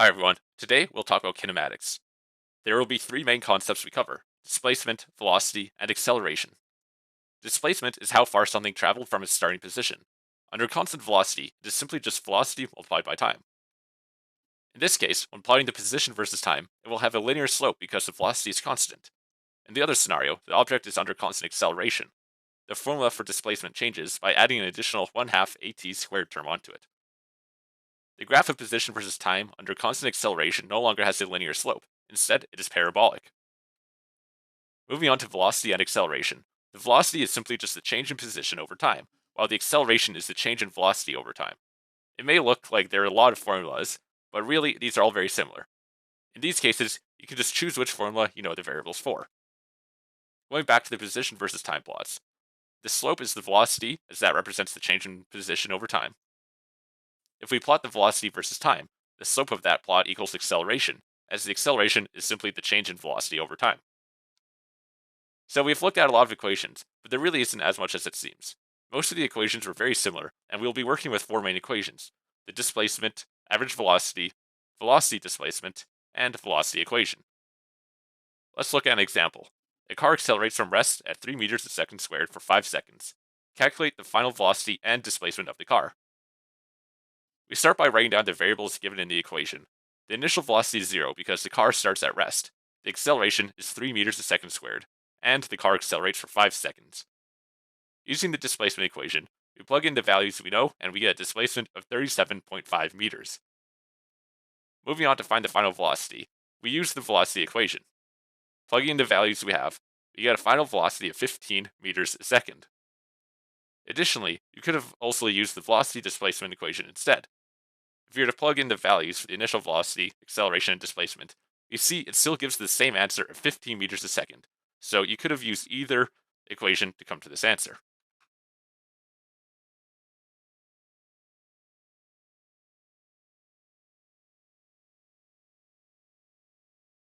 Hi everyone. Today we'll talk about kinematics. There will be three main concepts we cover: displacement, velocity, and acceleration. Displacement is how far something traveled from its starting position. Under constant velocity, it is simply just velocity multiplied by time. In this case, when plotting the position versus time, it will have a linear slope because the velocity is constant. In the other scenario, the object is under constant acceleration. The formula for displacement changes by adding an additional 1/2 at squared term onto it. The graph of position versus time under constant acceleration no longer has a linear slope. Instead, it is parabolic. Moving on to velocity and acceleration. The velocity is simply just the change in position over time, while the acceleration is the change in velocity over time. It may look like there are a lot of formulas, but really these are all very similar. In these cases, you can just choose which formula you know the variables for. Going back to the position versus time plots. The slope is the velocity, as that represents the change in position over time. If we plot the velocity versus time, the slope of that plot equals acceleration, as the acceleration is simply the change in velocity over time. So we've looked at a lot of equations, but there really isn't as much as it seems. Most of the equations were very similar, and we'll be working with four main equations: the displacement, average velocity, velocity displacement, and velocity equation. Let's look at an example. A car accelerates from rest at 3 meters a second squared for 5 seconds. Calculate the final velocity and displacement of the car. We start by writing down the variables given in the equation. The initial velocity is 0 because the car starts at rest. The acceleration is 3 meters a second squared, and the car accelerates for 5 seconds. Using the displacement equation, we plug in the values we know and we get a displacement of 37.5 meters. Moving on to find the final velocity, we use the velocity equation. Plugging in the values we have, we get a final velocity of 15 meters a second. Additionally, you could have also used the velocity displacement equation instead. If you were to plug in the values for the initial velocity, acceleration, and displacement, you see it still gives the same answer of 15 meters a second. So you could have used either equation to come to this answer.